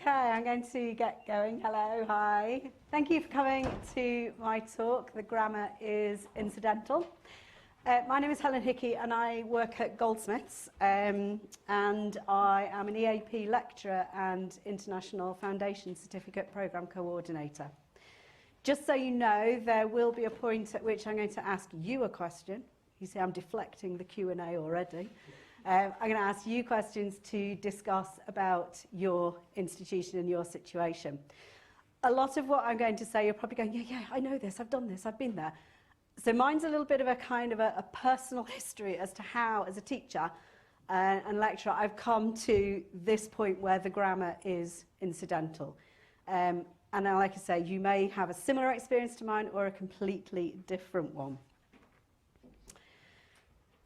Okay, I'm going to get going. Hello, hi. Thank you for coming to my talk. The grammar is incidental. My name is Helen Hickey and I work at Goldsmiths and I am an EAP lecturer and International Foundation Certificate Programme Coordinator. Just so you know, there will be a point at which I'm going to ask you a question. You see I'm deflecting the Q&A already. I'm going to ask you questions to discuss about your institution and your situation. A lot of what I'm going to say, you're probably going, yeah, I know this, I've done this, I've been there. So mine's a little bit of a kind of a personal history as to how, as a teacher and lecturer, I've come to this point where the grammar is incidental. And like I say, you may have a similar experience to mine or a completely different one.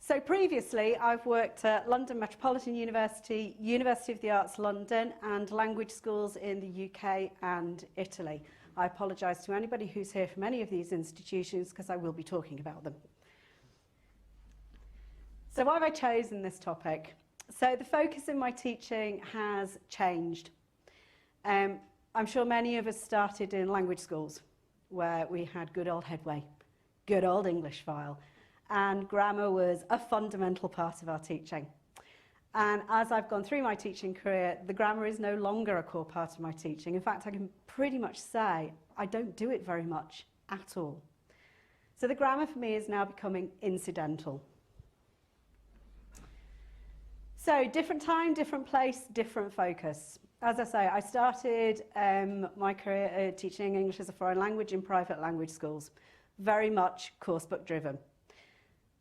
So previously, I've worked at London Metropolitan University, University of the Arts London, and language schools in the UK and Italy. I apologise to anybody who's here from any of these institutions because I will be talking about them. So why have I chosen this topic? So the focus in my teaching has changed. I'm sure many of us started in language schools where we had good old headway, good old English file, and grammar was a fundamental part of our teaching. And as I've gone through my teaching career, the grammar is no longer a core part of my teaching. In fact, I can pretty much say I don't do it very much at all. So the grammar for me is now becoming incidental. So different time, different place, different focus. As I say, I started my career teaching English as a foreign language in private language schools, very much course book driven.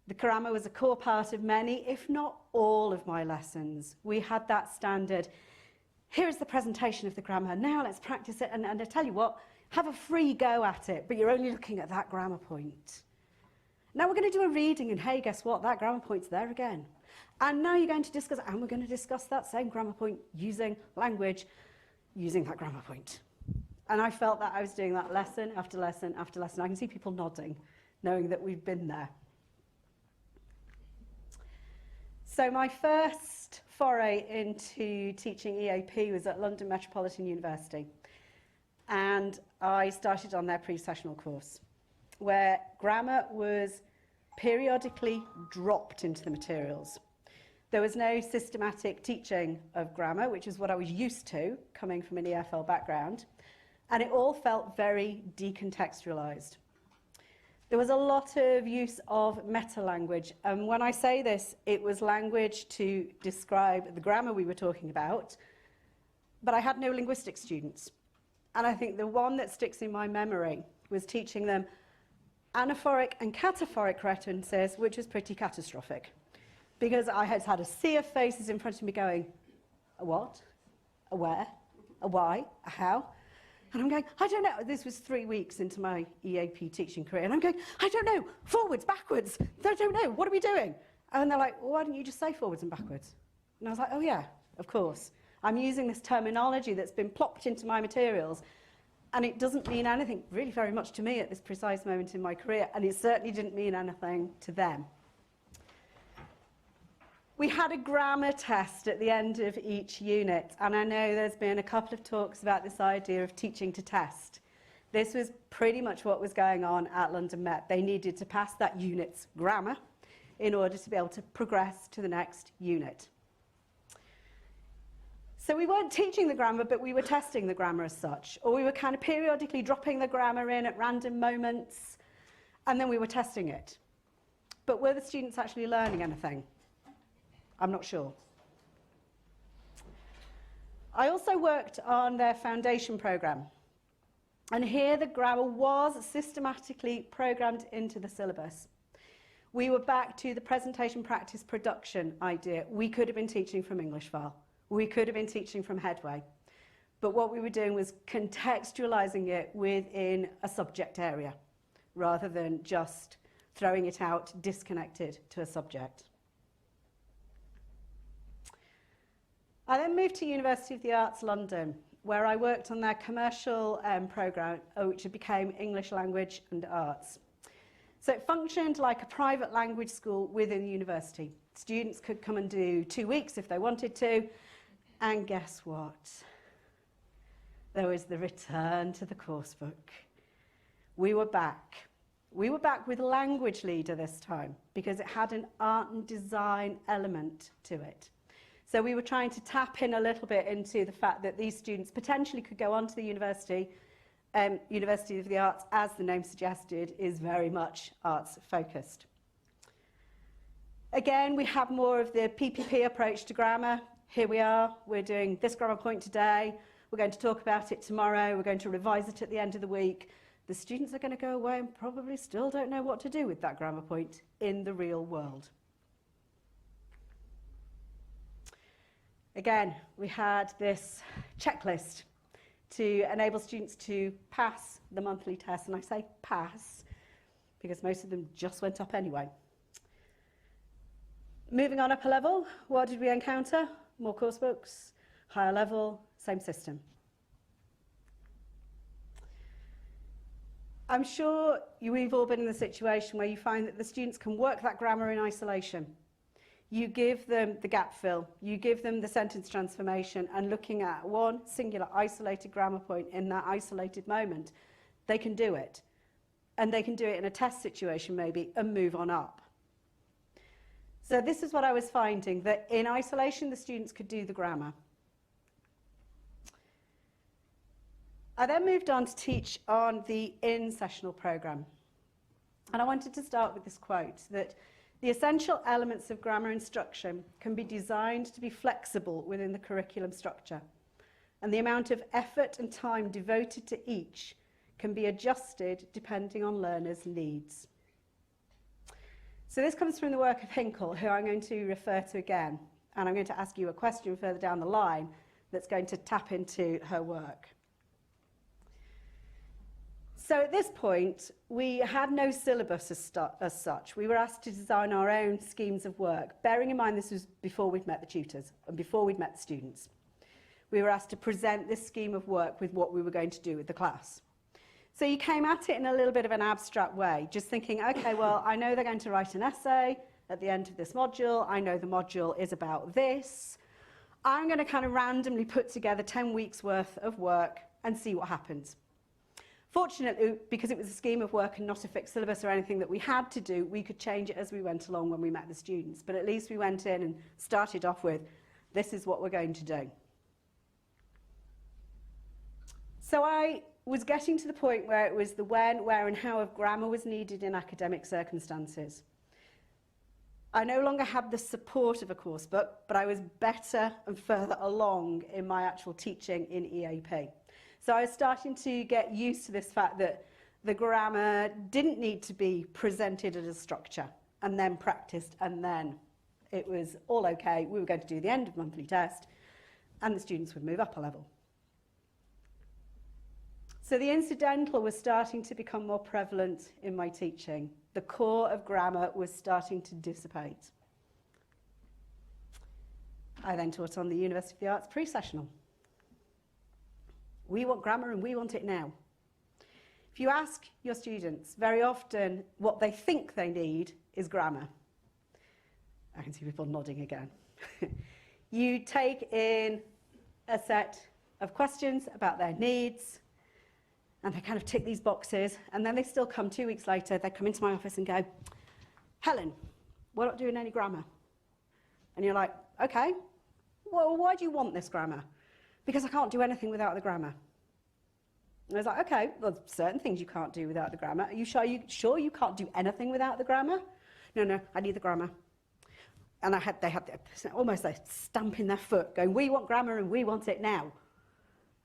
The grammar was a core part of many, if not all, of my lessons. We had that standard, here is the presentation of the grammar, now let's practice it, and I tell you what, have a free go at it, but you're only looking at that grammar point. Now we're going to do a reading, and hey, guess what, that grammar point's there again. And now you're going to discuss, and we're going to discuss that same grammar point using language, using that grammar point. And I felt that I was doing that lesson after lesson after lesson. I can see people nodding, knowing that we've been there. So my first foray into teaching EAP was at London Metropolitan University. And I started on their pre-sessional course, where grammar was periodically dropped into the materials. There was no systematic teaching of grammar, which is what I was used to, coming from an EFL background, and it all felt very decontextualised. There was a lot of use of meta-language, and when I say this, it was language to describe the grammar we were talking about, but I had no linguistic students. And I think the one that sticks in my memory was teaching them anaphoric and cataphoric references, which was pretty catastrophic, because I had had a sea of faces in front of me going, a what? A where? A why? A how? And I'm going, I don't know. This was 3 weeks into my EAP teaching career. And I'm going, I don't know. Forwards, backwards. I don't know. What are we doing? And they're like, well, why didn't you just say forwards and backwards? And I was like, oh, yeah, of course. I'm using this terminology that's been plopped into my materials. And it doesn't mean anything really very much to me at this precise moment in my career. And it certainly didn't mean anything to them. We had a grammar test at the end of each unit, and I know there's been a couple of talks about this idea of teaching to test. This was pretty much what was going on at London Met. They needed to pass that unit's grammar in order to be able to progress to the next unit. So we weren't teaching the grammar, but we were testing the grammar as such, or we were kind of periodically dropping the grammar in at random moments, and then we were testing it. But were the students actually learning anything? I'm not sure. I also worked on their foundation programme. And here the grammar was systematically programmed into the syllabus. We were back to the presentation, practice, production idea. We could have been teaching from English file. We could have been teaching from headway. But what we were doing was contextualising it within a subject area, rather than just throwing it out disconnected to a subject. I then moved to University of the Arts London, where I worked on their commercial programme, which became English Language and Arts. So it functioned like a private language school within the university. Students could come and do 2 weeks if they wanted to, and guess what? there was the return to the course book. We were back. We were back with Language Leader this time because it had an art and design element to it. So we were trying to tap in a little bit into the fact that these students potentially could go on to the university. University of the Arts, as the name suggested, is very much arts focused. Again, we have more of the PPP approach to grammar. Here we are, we're doing this grammar point today, we're going to talk about it tomorrow, we're going to revise it at the end of the week. The students are going to go away and probably still don't know what to do with that grammar point in the real world. Again, we had this checklist to enable students to pass the monthly test, and I say pass because most of them just went up anyway. Moving on up a level, what did we encounter? More course books, higher level, same system. I'm sure we've all been in the situation where you find that the students can work that grammar in isolation. You give them the gap fill, you give them the sentence transformation, and looking at one singular isolated grammar point in that isolated moment, they can do it. And they can do it in a test situation maybe and move on up. So this is what I was finding, that in isolation the students could do the grammar. I then moved on to teach on the in-sessional programme. And I wanted to start with this quote, that the essential elements of grammar instruction can be designed to be flexible within the curriculum structure, and the amount of effort and time devoted to each can be adjusted depending on learners' needs. So this comes from the work of Hinkel, who I'm going to refer to again, and I'm going to ask you a question further down the line that's going to tap into her work. So at this point, we had no syllabus as such. We were asked to design our own schemes of work, bearing in mind this was before we'd met the tutors and before we'd met the students. We were asked to present this scheme of work with what we were going to do with the class. So you came at it in a little bit of an abstract way, just thinking, okay, well, I know they're going to write an essay at the end of this module. I know the module is about this. I'm going to kind of randomly put together 10 weeks worth of work and see what happens. Fortunately, because it was a scheme of work and not a fixed syllabus or anything that we had to do, we could change it as we went along when we met the students. But at least we went in and started off with, this is what we're going to do. So I was getting to the point where it was the when, where and how of grammar was needed in academic circumstances. I no longer had the support of a course book, but I was better and further along in my actual teaching in EAP. So I was starting to get used to this fact that the grammar didn't need to be presented as a structure and then practiced, and then it was all okay. We were going to do the end of monthly test and the students would move up a level. So the incidental was starting to become more prevalent in my teaching. The core of grammar was starting to dissipate. I then taught on the University of the Arts Pre-Sessional. We want grammar and we want it now. If you ask your students, very often what they think they need is grammar. I can see people nodding again. You take in a set of questions about their needs, and they kind of tick these boxes, and then they still come 2 weeks later, they come into my office and go, Helen, we're not doing any grammar. And you're like, okay, well, why do you want this grammar? Because I can't do anything without the grammar. And I was like, okay, well, certain things you can't do without the grammar. Are you sure you can't do anything without the grammar? No, I need the grammar. And they had almost a stamp in their foot going, we want grammar and we want it now.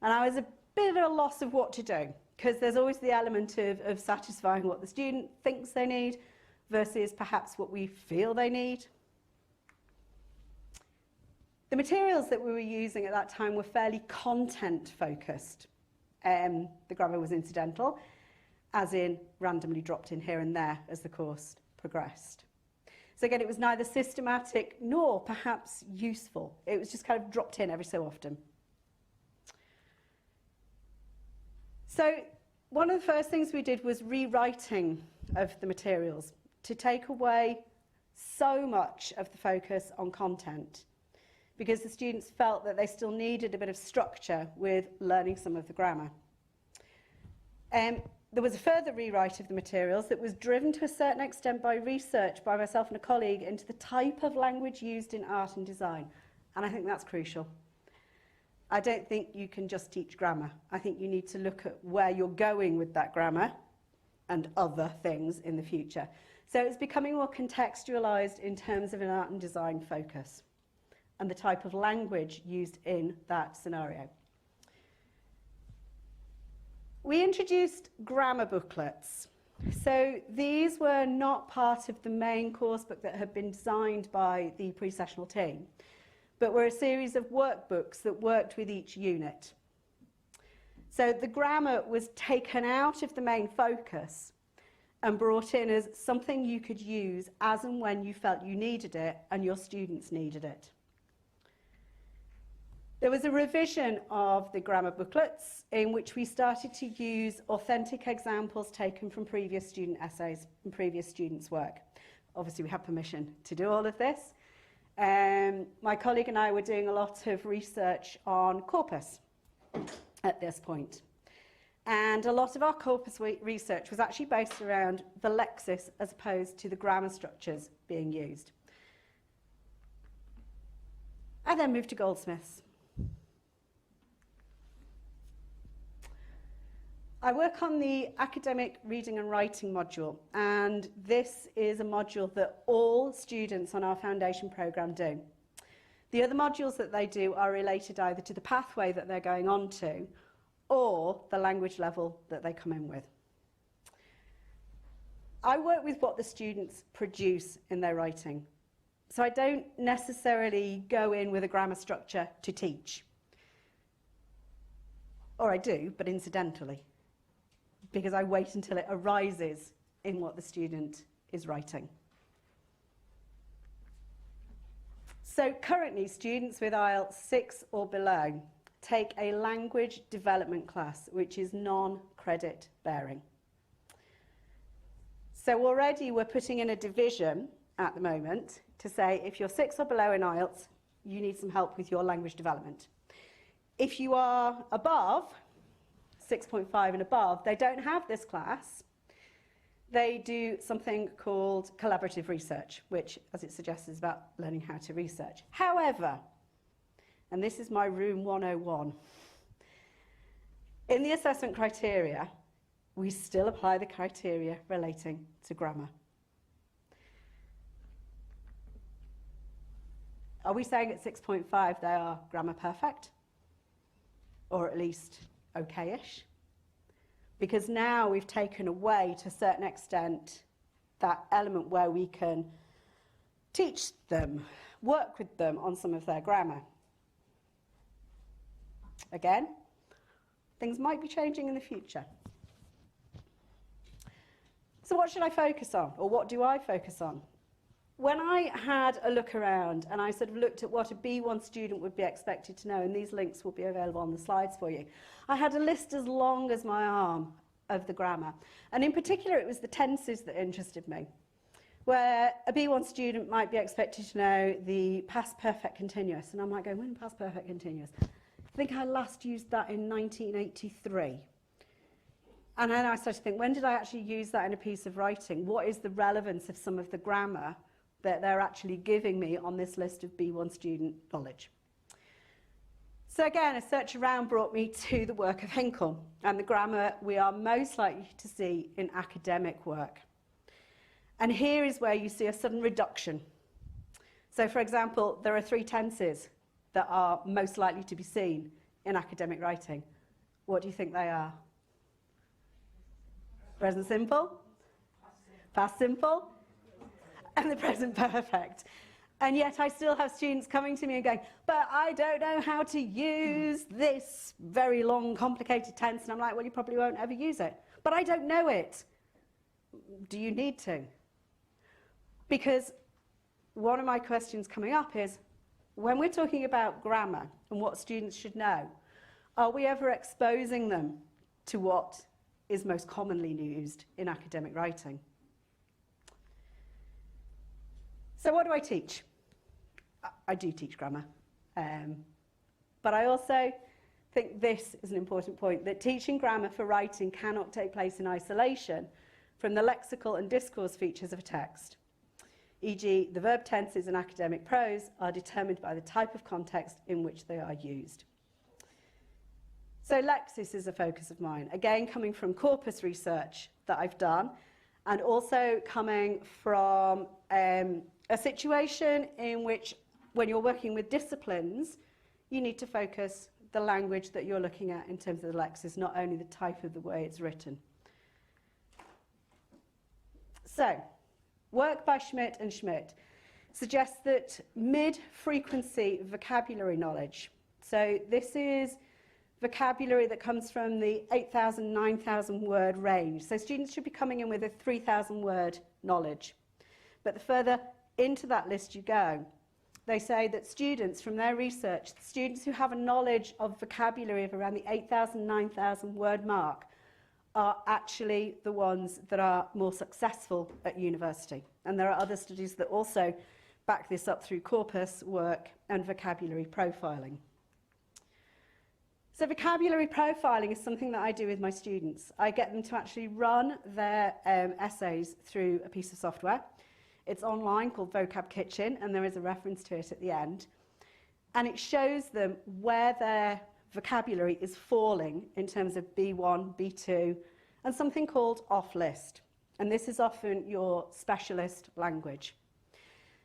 And I was a bit at a loss of what to do, because there's always the element of satisfying what the student thinks they need versus perhaps what we feel they need. The materials that we were using at that time were fairly content-focused. The grammar was incidental, as in randomly dropped in here and there as the course progressed. So again, it was neither systematic nor perhaps useful. It was just kind of dropped in every so often. So one of the first things we did was rewriting of the materials to take away so much of the focus on content, because the students felt that they still needed a bit of structure with learning some of the grammar. There was a further rewrite of the materials that was driven to a certain extent by research by myself and a colleague into the type of language used in art and design. And I think that's crucial. I don't think you can just teach grammar. I think you need to look at where you're going with that grammar and other things in the future. So it's becoming more contextualized in terms of an art and design focus and the type of language used in that scenario. We introduced grammar booklets. So these were not part of the main course book that had been designed by the pre-sessional team, but were a series of workbooks that worked with each unit. So the grammar was taken out of the main focus and brought in as something you could use as and when you felt you needed it and your students needed it. There was a revision of the grammar booklets in which we started to use authentic examples taken from previous student essays and previous students' work. Obviously, we had permission to do all of this. My colleague and I were doing a lot of research on corpus at this point. And a lot of our corpus research was actually based around the lexis as opposed to the grammar structures being used. I then moved to Goldsmiths. I work on the academic reading and writing module, and this is a module that all students on our foundation programme do. The other modules that they do are related either to the pathway that they're going on to or the language level that they come in with. I work with what the students produce in their writing, so I don't necessarily go in with a grammar structure to teach. Or I do, but incidentally, because I wait until it arises in what the student is writing. So currently, students with IELTS 6 or below take a language development class, which is non-credit bearing. So already we're putting in a division at the moment to say if you're 6 or below in IELTS, you need some help with your language development. If you are above 6.5 and above, they don't have this class. They do something called collaborative research, which, as it suggests, is about learning how to research. However, and this is my room 101, in the assessment criteria, we still apply the criteria relating to grammar. Are we saying at 6.5 they are grammar perfect? Or at least okay-ish? Because now we've taken away, to a certain extent, that element where we can teach them, work with them on some of their grammar. Again, things might be changing in the future. So what should I focus on, or what do I focus on? When I had a look around and I sort of looked at what a B1 student would be expected to know, and these links will be available on the slides for you, I had a list as long as my arm of the grammar. And in particular, it was the tenses that interested me, where a B1 student might be expected to know the past perfect continuous. And I'm like going, when past perfect continuous? I think I last used that in 1983. And then I started to think, when did I actually use that in a piece of writing? What is the relevance of some of the grammar that they're actually giving me on this list of B1 student knowledge? So again, a search around brought me to the work of Hinkel and the grammar we are most likely to see in academic work. And here is where you see a sudden reduction. So for example, there are 3 tenses that are most likely to be seen in academic writing. What do you think they are? Present simple, past simple, and the present perfect. And yet I still have students coming to me and going, but I don't know how to use this very long, complicated tense. And I'm like, well, you probably won't ever use it. But I don't know it. Do you need to? Because one of my questions coming up is, when we're talking about grammar and what students should know, are we ever exposing them to what is most commonly used in academic writing? So what do I teach? I do teach grammar. But I also think this is an important point, that teaching grammar for writing cannot take place in isolation from the lexical and discourse features of a text. E.g., the verb tenses in academic prose are determined by the type of context in which they are used. So lexis is a focus of mine, again coming from corpus research that I've done, and also coming from a situation in which, when you're working with disciplines, you need to focus the language that you're looking at in terms of the lexis, not only the type of the way it's written. So, work by Schmitt and Schmitt suggests that mid-frequency vocabulary knowledge, so this is vocabulary that comes from the 8,000, 9,000 word range. So students should be coming in with a 3,000 word knowledge. But the further into that list you go, they say that students, from their research, students who have a knowledge of vocabulary of around the 8,000, 9,000 word mark are actually the ones that are more successful at university. And there are other studies that also back this up through corpus work and vocabulary profiling. So vocabulary profiling is something that I do with my students. I get them to actually run their essays through a piece of software. It's online, called Vocab Kitchen, and there is a reference to it at the end. And it shows them where their vocabulary is falling in terms of B1, B2, and something called off-list. And this is often your specialist language.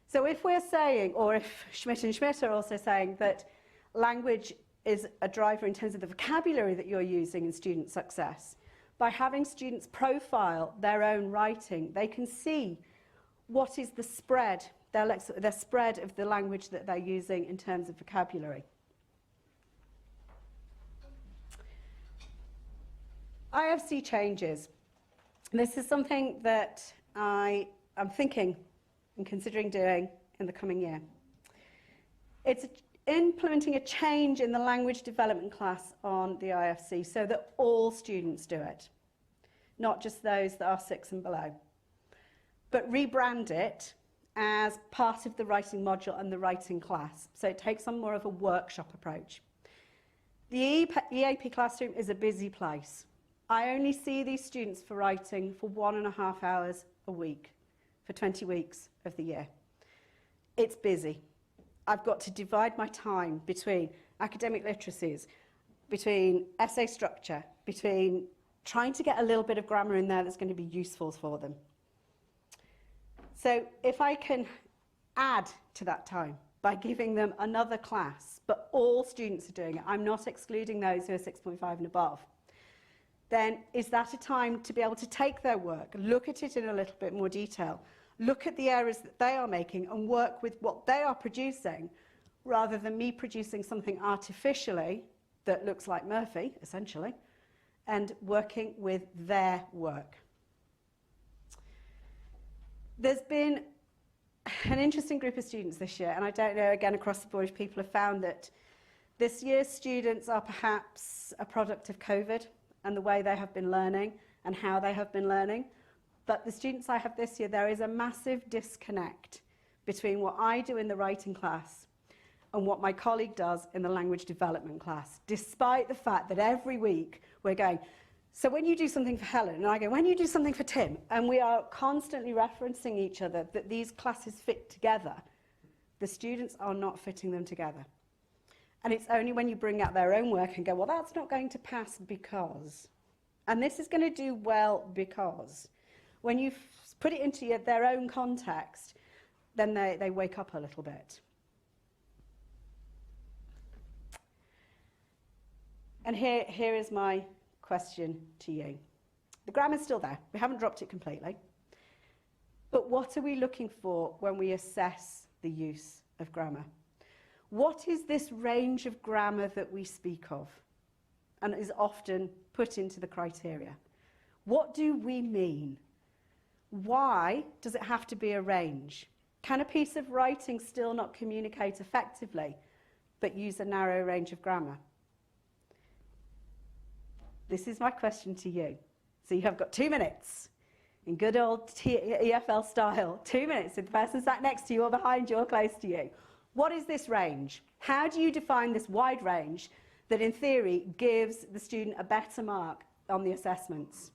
So if we're saying, or if Schmitt and Schmitt are also saying that language is a driver in terms of the vocabulary that you're using in student success, by having students profile their own writing, they can see what is the spread, their spread of the language that they're using in terms of vocabulary. IFC changes. This is something that I am thinking and considering doing in the coming year. It's implementing a change in the language development class on the IFC so that all students do it, not just those that are 6 and below, but rebrand it as part of the writing module and the writing class. So it takes on more of a workshop approach. The EAP classroom is a busy place. I only see these students for writing for 1.5 hours a week for 20 weeks of the year. It's busy. I've got to divide my time between academic literacies, between essay structure, between trying to get a little bit of grammar in there that's going to be useful for them. So if I can add to that time by giving them another class, but all students are doing it, I'm not excluding those who are 6.5 and above, then is that a time to be able to take their work, look at it in a little bit more detail, look at the errors that they are making and work with what they are producing, rather than me producing something artificially that looks like Murphy, essentially, and working with their work. There's been an interesting group of students this year, and I don't know, again, across the board, if people have found that this year's students are perhaps a product of COVID and the way they have been learning and how they have been learning. But the students I have this year, there is a massive disconnect between what I do in the writing class and what my colleague does in the language development class, despite the fact that every week we're going, so when you do something for Helen, and I go, when you do something for Tim, and we are constantly referencing each other that these classes fit together, the students are not fitting them together. And it's only when you bring out their own work and go, well, that's not going to pass because, and this is going to do well because, when you put it into their own context, then they wake up a little bit. And here is my question to you. The grammar's still there. We haven't dropped it completely. But what are we looking for when we assess the use of grammar? What is this range of grammar that we speak of and is often put into the criteria? What do we mean? Why does it have to be a range? Can a piece of writing still not communicate effectively, but use a narrow range of grammar? This is my question to you. So you have got 2 minutes, in good old EFL style, 2 minutes, if the person sat next to you or behind you or close to you. what is this range? How do you define this wide range that in theory gives the student a better mark on the assessments?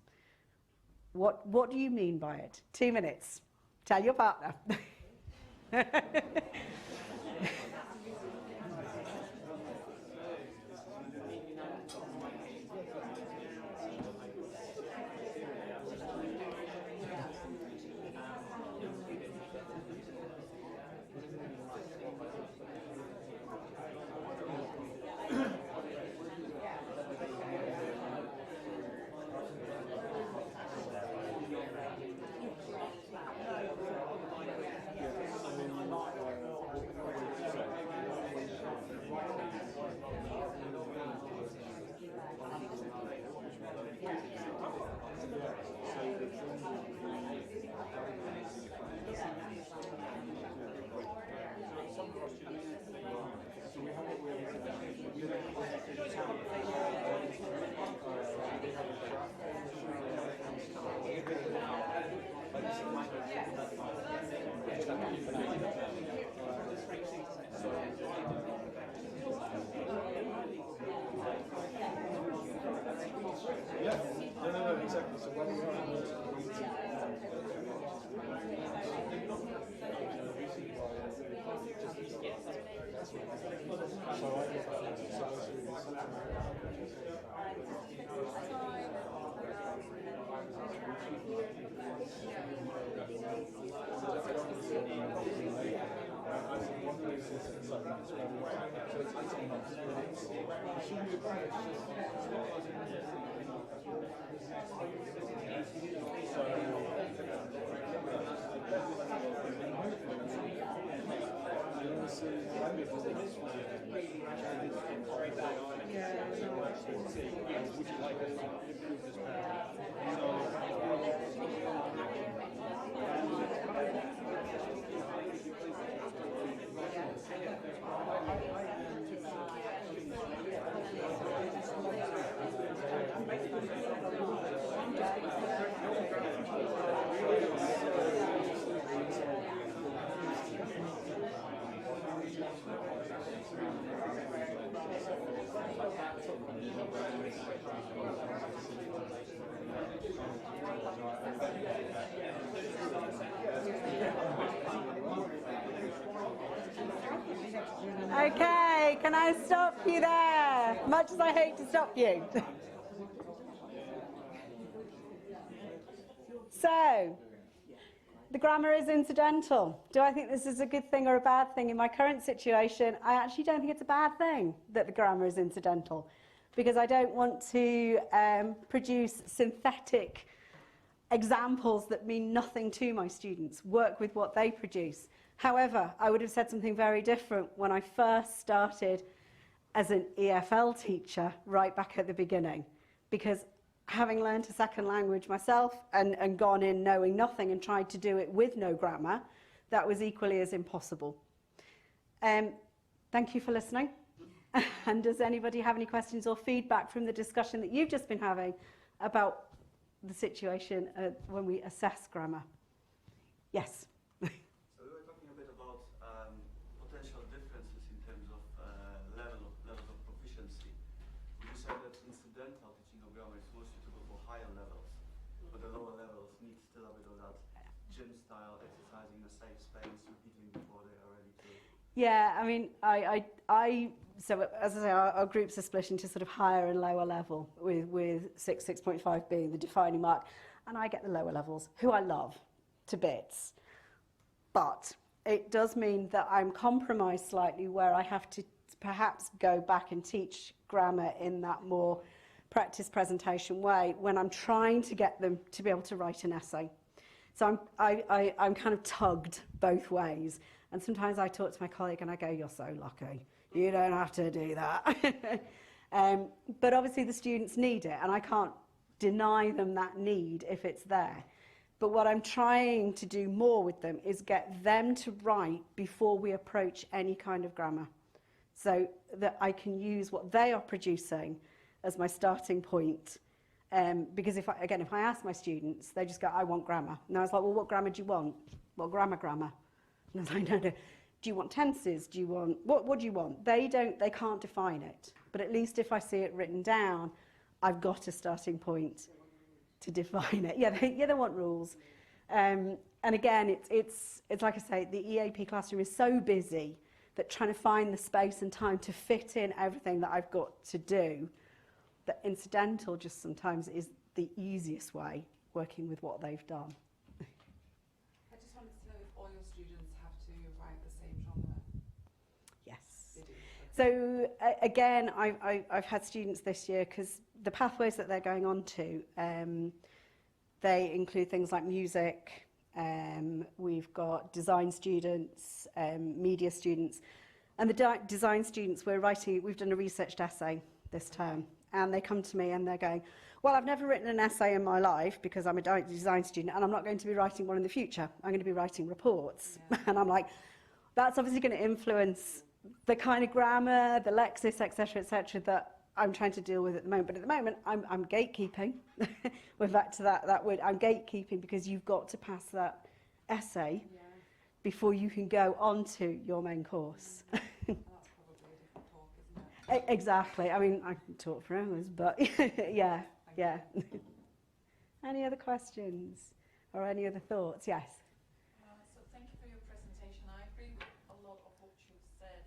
What do you mean by it? 2 minutes. Tell your partner. Okay, can I stop you there? Much as I hate to stop you. So, the grammar is incidental. Do I think this is a good thing or a bad thing? In my current situation, I actually don't think it's a bad thing that the grammar is incidental, because I don't want to produce synthetic examples that mean nothing to my students, work with what they produce. However, I would have said something very different when I first started as an EFL teacher right back at the beginning, because having learned a second language myself and gone in knowing nothing and tried to do it with no grammar, that was equally as impossible. Thank you for listening. And does anybody have any questions or feedback from the discussion that you've just been having about the situation when we assess grammar? Yes. So we were talking a bit about potential differences in terms of levels of proficiency. Would you say that incidental teaching of grammar is more suitable for higher levels, but the lower levels need still a bit of that gym style exercising in a safe space, repeating before they are ready to? Yeah, I mean, so as I say, our groups are split into sort of higher and lower level, with 6.5 being the defining mark, and I get the lower levels, who I love to bits. But it does mean that I'm compromised slightly, where I have to perhaps go back and teach grammar in that more practice presentation way when I'm trying to get them to be able to write an essay. So I'm kind of tugged both ways. And sometimes I talk to my colleague and I go, "You're so lucky. You don't have to do that." But obviously the students need it, and I can't deny them that need if it's there. But what I'm trying to do more with them is get them to write before we approach any kind of grammar, so that I can use what they are producing as my starting point. Because if I ask my students, they just go, "I want grammar." And I was like, "Well, what grammar do you want?" "Well, grammar. And I was like, "No. do you want tenses? Do you want, what do you want? They can't define it. But at least if I see it written down, I've got a starting point to define it. Yeah, they want rules. And again, it's like I say, the EAP classroom is so busy that trying to find the space and time to fit in everything that I've got to do, that incidental just sometimes is the easiest way, working with what they've done. I just wanted to know if all your students have to write the same genre. Yes. They do. So again, I've had students this year, because the pathways that they're going on to, they include things like music, we've got design students, media students, and the design students, we've done a researched essay this term, and they come to me and they're going, well, I've never written an essay in my life because I'm a design student, and I'm not going to be writing one in the future. I'm going to be writing reports. Yeah. And I'm like, that's obviously going to influence the kind of grammar, the lexis, etc., that I'm trying to deal with at the moment. But at the moment, I'm gatekeeping. We're back to that word. I'm gatekeeping, because you've got to pass that essay before you can go on to your main course. That's probably a different talk, isn't it? Exactly. I mean, I can talk for hours, but yeah. Any other questions or any other thoughts? Yes. So thank you for your presentation. I agree with a lot of what you said.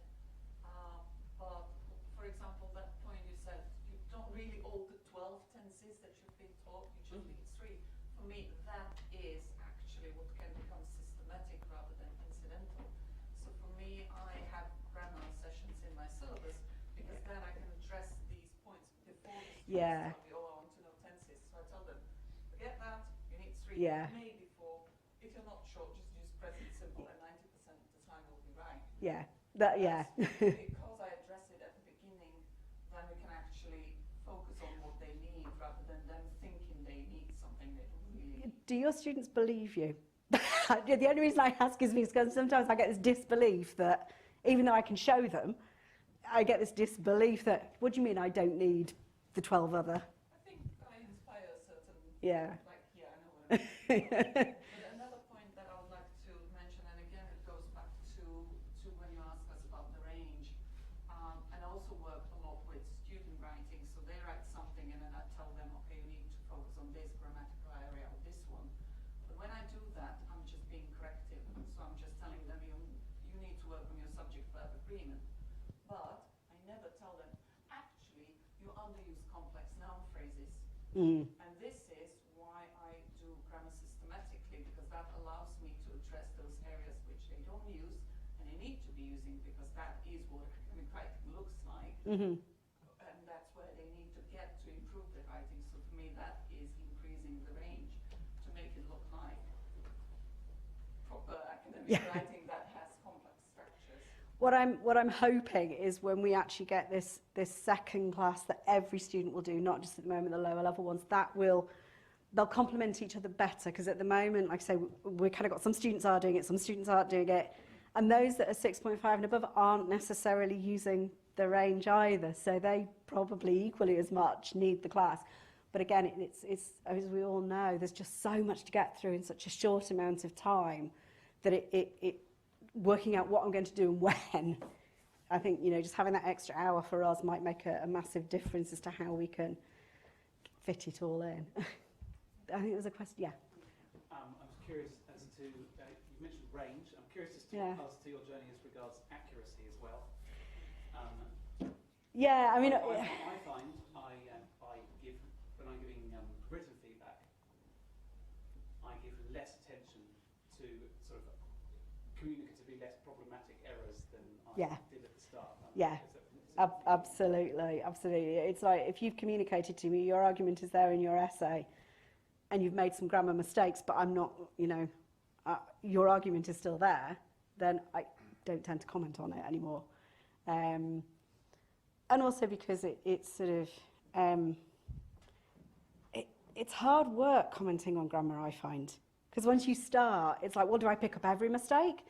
But for example, that point you said, you don't really all the 12 tenses that you've been taught, you just need 3. For me, that is actually what can become systematic rather than incidental. So for me, I have grammar sessions in my syllabus, because then I can address these points before the students Yeah. tell me, oh, I want to know tenses. So I tell them, forget that, you need 3, Yeah. maybe 4. If you're not sure, just use present simple, and 90% of the time will be right. Yeah. Because I address it at the beginning, then we can actually focus on what they need rather than them thinking they need something they don't really need. Do your students believe you? The only reason I ask is because sometimes I get this disbelief that, even though I can show them, I get this disbelief that, what do you mean I don't need the 12 other? I think I inspire a certain, Yeah. like, yeah, I know what I mean. But another point that I would like to mention, and again it goes back to when you asked us about the range, and I also work a lot with student writing, so they write something and then I tell them, okay, you need to focus on this grammatical area or this one. But when I do that, I'm just being corrective, so I'm just telling them you need to work on your subject-verb agreement. But I never tell them, actually, you underuse complex noun phrases. Mm. And this is why I do grammar systematically, because that allows me to address those areas which they don't use and they need to be using, because that is what academic writing looks like. Mm-hmm. And that's where they need to get to improve their writing. So for me, that is increasing the range to make it look like proper academic writing that has complex structures. What I'm hoping is when we actually get this second class that every student will do, not just at the moment the lower level ones, they'll complement each other better, because at the moment, like I say, we kind of got some students are doing it, some students aren't doing it, and those that are 6.5 and above aren't necessarily using the range either, so they probably equally as much need the class. But again, it's as we all know, there's just so much to get through in such a short amount of time that it working out what I'm going to do and when, I think, just having that extra hour for us might make a massive difference as to how we can fit it all in. I think there was a question, yeah. I was curious as to, you mentioned range, I'm curious as to, your journey as regards accuracy as well. Yeah, I mean... I find I give, when I'm giving written feedback, I give less attention to sort of communicatively less problematic errors than I did at the start. Absolutely. It's like, if you've communicated to me, your argument is there in your essay, and you've made some grammar mistakes, but I'm not, your argument is still there, then I don't tend to comment on it anymore. And also because it's sort of, it's hard work commenting on grammar, I find. Because once you start, it's like, well, do I pick up every mistake?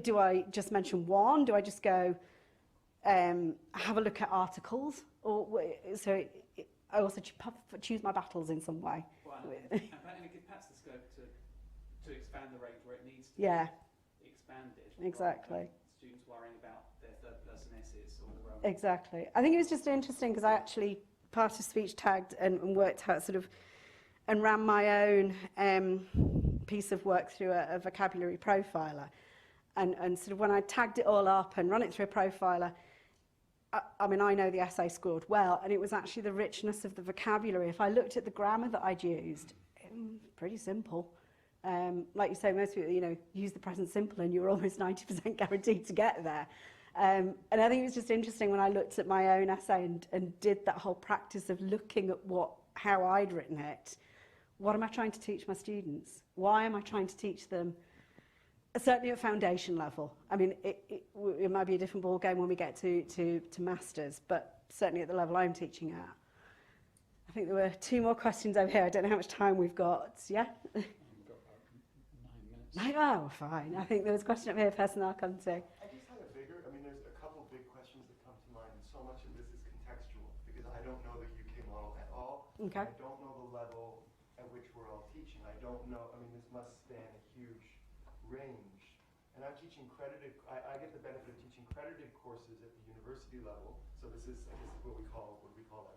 Do I just mention one? Do I just go, have a look at articles? I also choose my battles in some way. Well, and it gives perhaps the scope to expand the range where it needs to be expanded. Exactly. students worrying about their third-person essays or... Exactly. I think it was just interesting because I actually part of speech tagged and worked out sort of and ran my own piece of work through a vocabulary profiler. And sort of when I tagged it all up and run it through a profiler, I mean, I know the essay scored well, and it was actually the richness of the vocabulary. If I looked at the grammar that I'd used, it was pretty simple. Like you say, most people, you know, use the present simple and you're almost 90% guaranteed to get there. And I think it was just interesting when I looked at my own essay and did that whole practice of looking at how I'd written it. What am I trying to teach my students? Why am I trying to teach them? Certainly at foundation level. I mean, it might be a different ball game when we get to masters, but certainly at the level I'm teaching at. I think there were 2 more questions over here. I don't know how much time we've got. Yeah? We've got about 9 minutes. Oh, fine. I think there was a question up here, person I'll come to. I just had a bigger, I mean, there's a couple big questions that come to mind, and so much of this is contextual, because I don't know the UK model at all. Okay. I don't know the level at which we're all teaching. I don't know, I mean, this must span a huge range. And I'm teaching credited, I get the benefit of teaching credited courses at the university level. So this is, I guess, what do we call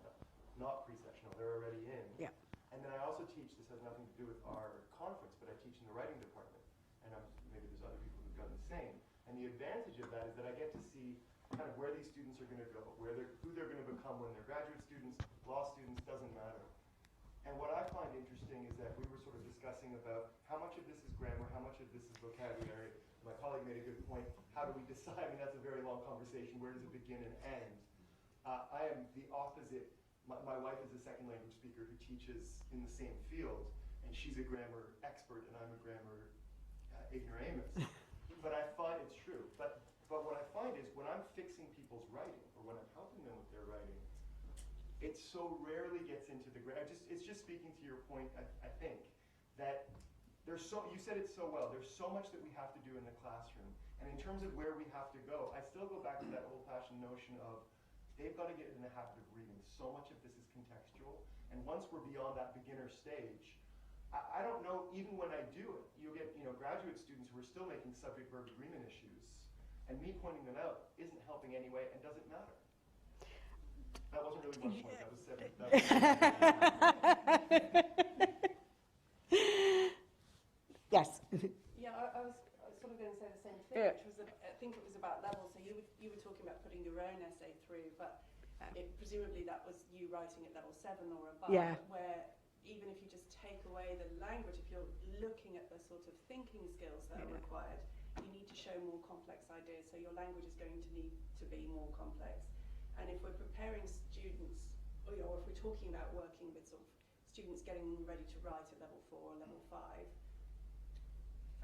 that? Not pre-sessional, they're already in. Yeah. And then I also teach, this has nothing to do with our conference, but I teach in the writing department. And maybe there's other people who've done the same. And the advantage of that is that I get to see kind of where these students are going to go, who they're going to become when they're graduate students, law students, doesn't matter. And what I find interesting is that we were sort of discussing about how much of this is grammar, how much of this is vocabulary. My colleague made a good point. How do we decide? I mean, that's a very long conversation. Where does it begin and end? I am the opposite. My wife is a second language speaker who teaches in the same field, and she's a grammar expert, and I'm a grammar ignoramus. But I find it's true. But what I find is when I'm fixing people's writing, or when I'm helping them with their writing, it so rarely gets into the grammar. It's just speaking to your point, I think, that you said it so well, there's so much that we have to do in the classroom. And in terms of where we have to go, I still go back to that old-fashioned notion of they've got to get in the habit of reading. So much of this is contextual. And once we're beyond that beginner stage, I don't know, even when I do it, you'll get graduate students who are still making subject-verb agreement issues, and me pointing them out isn't helping anyway and doesn't matter. That wasn't really one point, that was 7. Yes. Yeah, I was sort of going to say the same thing, Yeah. which was, I think it was about levels. So you were talking about putting your own essay through, but presumably that was you writing at level 7 or above, Yeah. where even if you just take away the language, if you're looking at the sort of thinking skills that are required, you need to show more complex ideas. So your language is going to need to be more complex. And if we're preparing students, or if we're talking about working with sort of students getting ready to write at level 4 or level 5,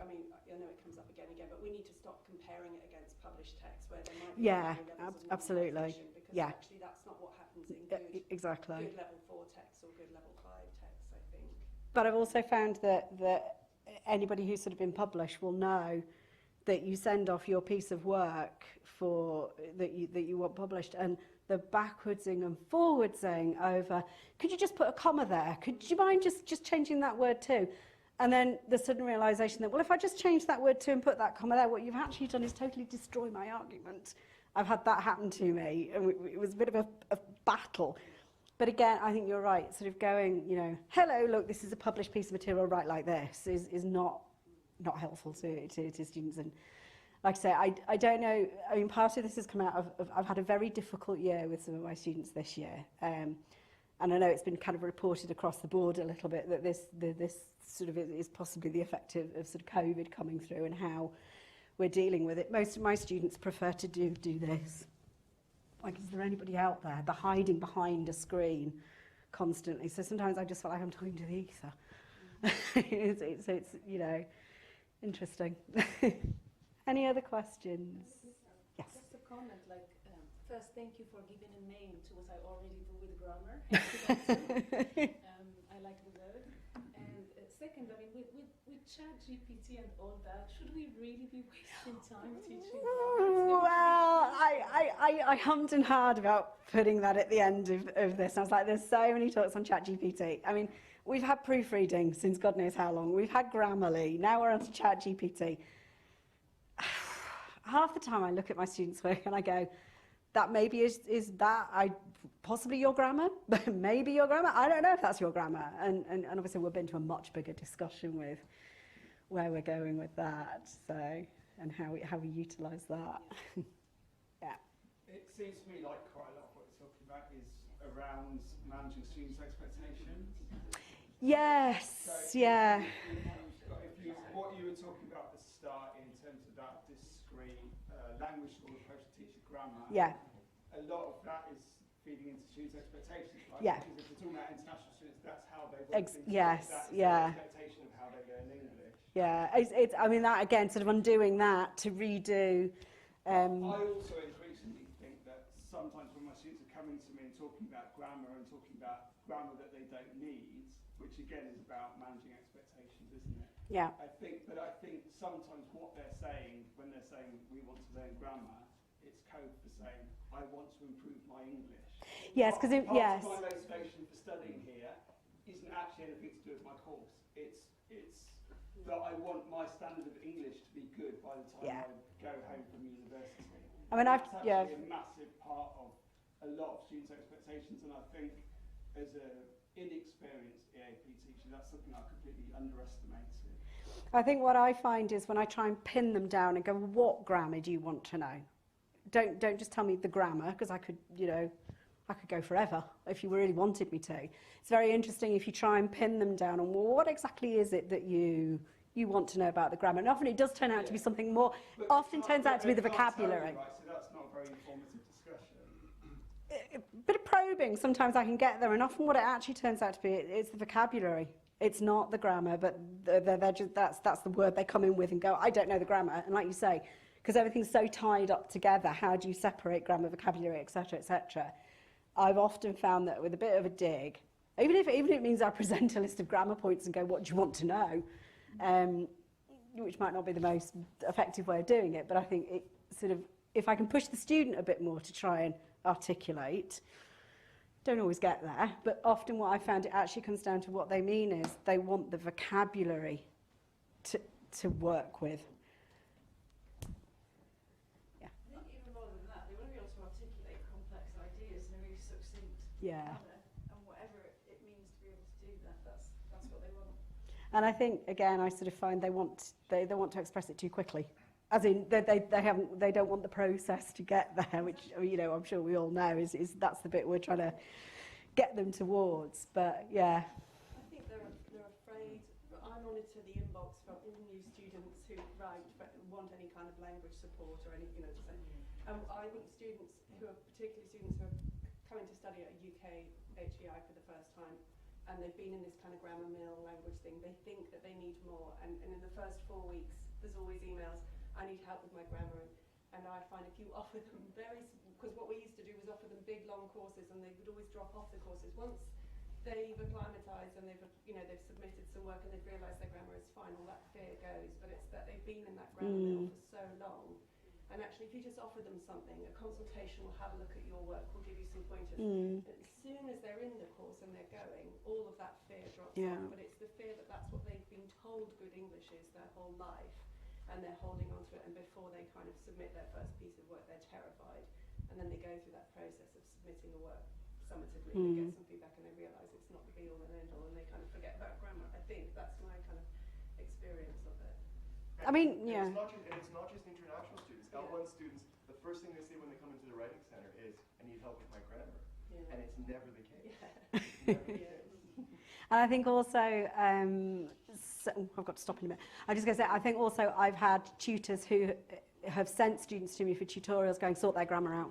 I mean, I know it comes up again and again, but we need to stop comparing it against published texts where there might be high levels of absolutely. non-fiction, because Yeah. actually that's not what happens in good, Exactly. good level 4 texts or good level 5 texts, I think. But I've also found that anybody who's sort of been published will know that you send off your piece of work that you want published, and the backwardsing and forwardsing over, could you just put a comma there? Could you mind just changing that word too? And then the sudden realisation that, well, if I just change that word too and put that comma there, what you've actually done is totally destroy my argument. I've had that happen to me, and it was a bit of a battle. But again, I think you're right, sort of going, hello, look, this is a published piece of material, write like this, is not helpful to students. And like I say, I don't know, I mean, part of this has come out of I've had a very difficult year with some of my students this year. And I know it's been kind of reported across the board a little bit that this sort of is possibly the effect of sort of COVID coming through and how we're dealing with it. Most of my students prefer to do this. Like, is there anybody out there? They're hiding behind a screen constantly. So sometimes I just feel like I'm talking to the ether. it's interesting. Any other questions? Yes. Just a comment, first, thank you for giving a name to what I already do with grammar. I like the word. And second, I mean, with ChatGPT and all that, should we really be wasting time teaching grammar? Well, I hummed and hawed about putting that at the end of this. I was like, there's so many talks on ChatGPT. I mean, we've had proofreading since God knows how long. We've had Grammarly. Now we're on to ChatGPT. half the time I look at my students' work and I go, that maybe is that possibly your grammar, maybe your grammar. I don't know if that's your grammar. And obviously we've been to a much bigger discussion with where we're going with that, so, and how we utilise that. Yeah. It seems to me like quite a lot of what you're talking about is around managing students' expectations. Yes, so yeah. What you were talking about at the start in terms of that discrete language school approach to teaching grammar, Yeah. a lot of that is feeding into students' expectations, right? Yeah. Because if we're talking about international students, that's how they want things. Yes, that's yeah. the expectation of how they learn English. Yeah, I mean, that again, sort of undoing that to redo. I also increasingly think that sometimes when my students are coming to me and talking about grammar and talking about grammar that they don't need, which again is about managing expectations, isn't it? Yeah. I think sometimes what they're saying when they're saying we want to learn grammar, it's code for saying I want to improve my English. Yes, because yes. Part of my motivation for studying here isn't actually anything to do with my course. It's that I want my standard of English to be good by the time I go home from university. I mean, that's actually a massive part of a lot of students' expectations, and I think as an inexperienced EAP teacher, that's something I completely underestimated. I think what I find is when I try and pin them down and go, what grammar do you want to know? Don't just tell me the grammar, because I could go forever if you really wanted me to. It's very interesting if you try and pin them down on, well, what exactly is it that you want to know about the grammar? And often it does turn out to be something more, But often turns out to be the vocabulary. Right, so that's not a very informative discussion. A bit of probing, sometimes I can get there, and often what it actually turns out to be is the vocabulary. It's not the grammar, but they're just, that's the word they come in with and go, I don't know the grammar. And like you say, because everything's so tied up together, how do you separate grammar, vocabulary, etc., etc.? I've often found that with a bit of a dig, even if it means I present a list of grammar points and go, what do you want to know? Which might not be the most effective way of doing it, but I think it sort of, if I can push the student a bit more to try and articulate, don't always get there, but often what I found, it actually comes down to what they mean is they want the vocabulary to work with. I think even more than that, they want to be able to articulate complex ideas in a really succinct manner, and whatever it means to be able to do that, that's what they want. And I think, again, I sort of find they want to express it too quickly. As in, they don't want the process to get there, which, you know, I'm sure we all know is that's the bit we're trying to get them towards. But yeah. I think they're afraid. I monitor the inbox from all new students who want any kind of language support or any, to say. I think students who are coming to study at a UK HEI for the first time, and they've been in this kind of grammar mill language thing, they think that they need more. And in the first 4 weeks, there's always emails. I need help with my grammar, and I find if you offer them because what we used to do was offer them big long courses, and they would always drop off the courses. Once they've acclimatised and they've submitted some work and they've realised their grammar is fine, all that fear goes. But it's that they've been in that grammar mill for so long, and actually if you just offer them something, a consultation will have a look at your work, will give you some pointers. As soon as they're in the course and they're going, all of that fear drops off. But it's the fear that that's what they've been told good English is their whole life. And they're holding on to it, and before they kind of submit their first piece of work, they're terrified, and then they go through that process of submitting a work summatively, and they get some feedback, and they realise it's not the be-all and end-all, and they kind of forget about grammar. I think that's my kind of experience of it. I mean, yeah. It's not just international students. L1 students, the first thing they say when they come into the Writing Centre is, I need help with my grammar. Yeah. And it's never the case. Yeah. It's never the case. And I think also, I've got to stop in a minute. I'm just going to say, I think also I've had tutors who have sent students to me for tutorials going, sort their grammar out.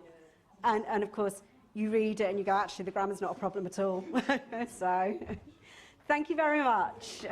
Yeah. And of course, you read it and you go, actually, the grammar's not a problem at all. So, thank you very much.